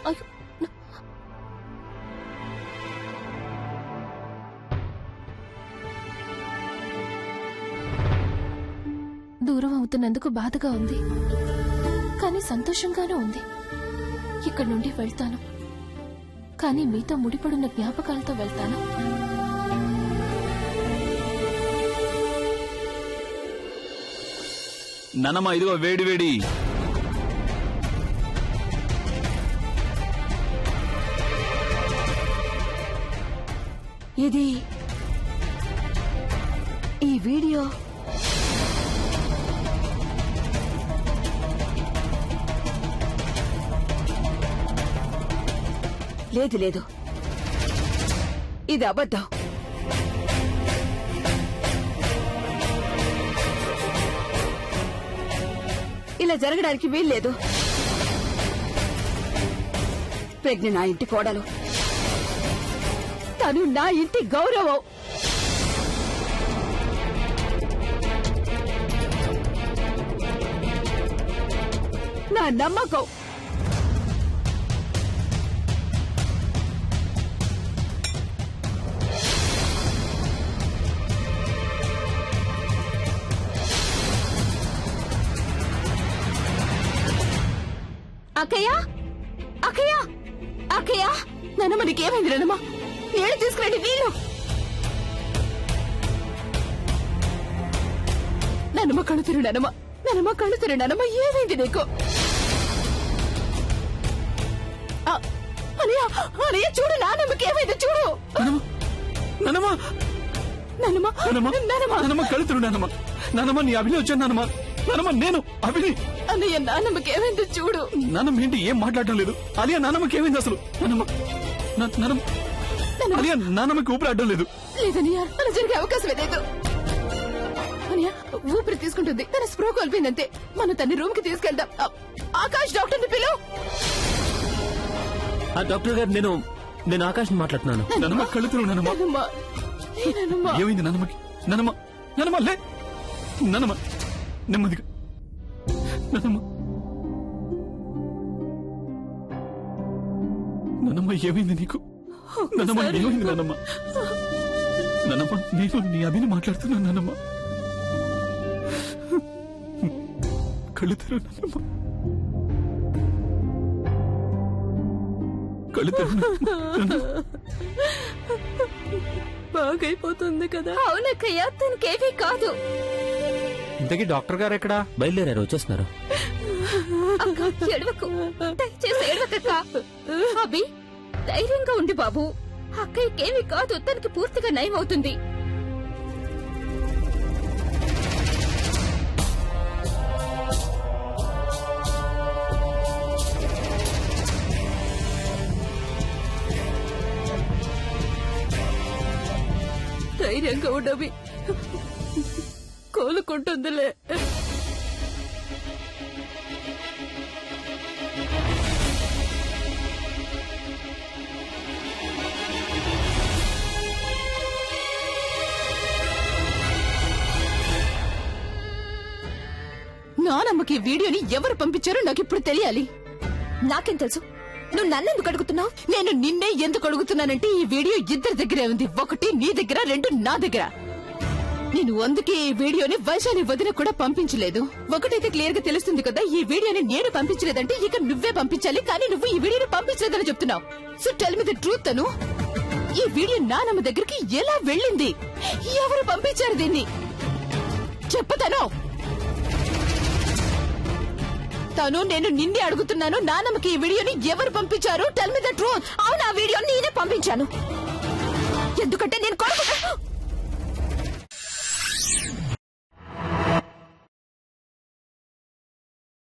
అయ్యో, దూరం అవుతున్నందుకు బాధగా ఉంది, కానీ సంతోషంగానూ ఉంది. ఇక్కడి నుండి వెళ్తాను, కానీ మీతో ముడిపడున్న జ్ఞాపకాలతో వెళ్తాను. నానమ్మ ఇదిగో వేడి వేడి. ఇది ఈ వీడియో లేదు లేదు, ఇది అబద్ధం. ఇలా జరగడానికి వీల్లేదు. ప్రజ్ఞ నా ఇంటి కోడలు, తను నా ఇంటి గౌరవం. నా నమ్మకం. అక్కయ్య, అక్కయ్య, అక్కయ్య, నానమ్మ నీకేమైంది? నానమ్మ నీళ్ళు తీసుకురండి, నీళ్ళు. నానమ్మ కళ్ళు తిరు, నానమ్మ, నానమ్మ కళ్ళు తిరు, నానమ్మ ఏమైంది నీకు? అనయ్య, అనయ్య చూడు, నానమ్మకి ఏమైంది చూడు. నానమ్మ నానమ్మ, నానమ్మ నానమ్మ, నానమ్మ కళ్ళు తిరు. నానమ్మ, నానమ్మ నీ అభిని వచ్చాను. నానమ్మ, నానమ్మ నేను అభిని. అన్నయ్య నానమ్మకి ఏమైంది చూడు. నానమ్మ ఏంటి ఏం మాట్లాడటం లేదు? అలియా నానమ్మకి ఏమైంది అసలు? నానమ్మ, నానమ్మ, అలియా నానమ్మకి ఊపిరి అడ్డం లేదు. లేదన్నయ్య, అలా జరిగే అవకాశం లేదు. అన్నయ్య ఊపిరి తీసుకుంటుంది, తన స్ప్రో కోల్పోయిందంతే. మనం తన రూమ్ కి తీసుకెళ్దాం. ఆకాష్ డాక్టర్ ని పిలువు. డాక్టర్ గారు, నేను ఆకాష్ మాట్లాడుతున్నాను. నానమ్మ కళ్ళు తిరు. నానమ్మ, నానమ్మ, నానమ్మ, ఏమైంది నానమ్మకి? నానమ్మ, నానమ్మ లే. నానమ్మ నెమ్మదిగా. నానమ్మ, నానమ్మ ఏమైంది నీకు? నానమ్మ ఏమైంది? నానమ్మ, నానమ్మ నేను నీ అభిని మాట్లాడుతున్నా. నానమ్మ కళ్ళు తెరు. నానమ్మ కళ్ళు తెరు. బాగైపోతుంది కదా. అవునక్కయ్య, తనకేమీ కాదు. ఇంతకీ డాక్టర్ గారు ఎక్కడా? బయలుదేరారు, వచ్చేస్తున్నారు. అక్క ఎడవకు, దయచేసి ఎడవకక్క. అభి ధైర్యంగా ఉండి బాబు, అక్కయ్యకేమీ కాదు, తనకి పూర్తిగా నయం అవుతుంది. ధైర్యంగా ఉండవి, కోలుకుంటుందిలే. నానమ్మకి వీడియోని ఎవరు పంపించారో నాకు ఇప్పుడు తెలియాలి. నాకేం తెలుసు? నువ్వు నన్నెందుకు అడుగుతున్నావు? నేను నిన్నే ఎందుకు అడుగుతున్నానంటే ఈ వీడియో ఇద్దరి దగ్గరే ఉంది. ఒకటి నీ దగ్గర, రెండు నా దగ్గర. నేను అందుకే ఈ వీడియోని వైశాలి వదిన కూడా పంపించలేదు. ఒకటైతే క్లియర్ గా తెలుస్తుంది కదా, ఈ వీడియోని నేను పంపించలేదంటే ఇక నువ్వే పంపించాలి. కానీ నువ్వు ఈ వీడియోని పంపించలేదని చెప్తున్నావు. So tell me the truth. తను ఈ వీడియో నానమ్మ దగ్గరికి ఎలా వెళ్ళింది? ఎవరు పంపించారు దీన్ని? చెప్పతను. తను నేను నిన్నే అడుగుతున్నాను, నానమ్మకి ఈ వీడియోని ఎవరు పంపించారు? Tell me the truth. అవును, ఆ వీడియో నేనే పంపించాను. ఎందుకంటే నేను కొడుకు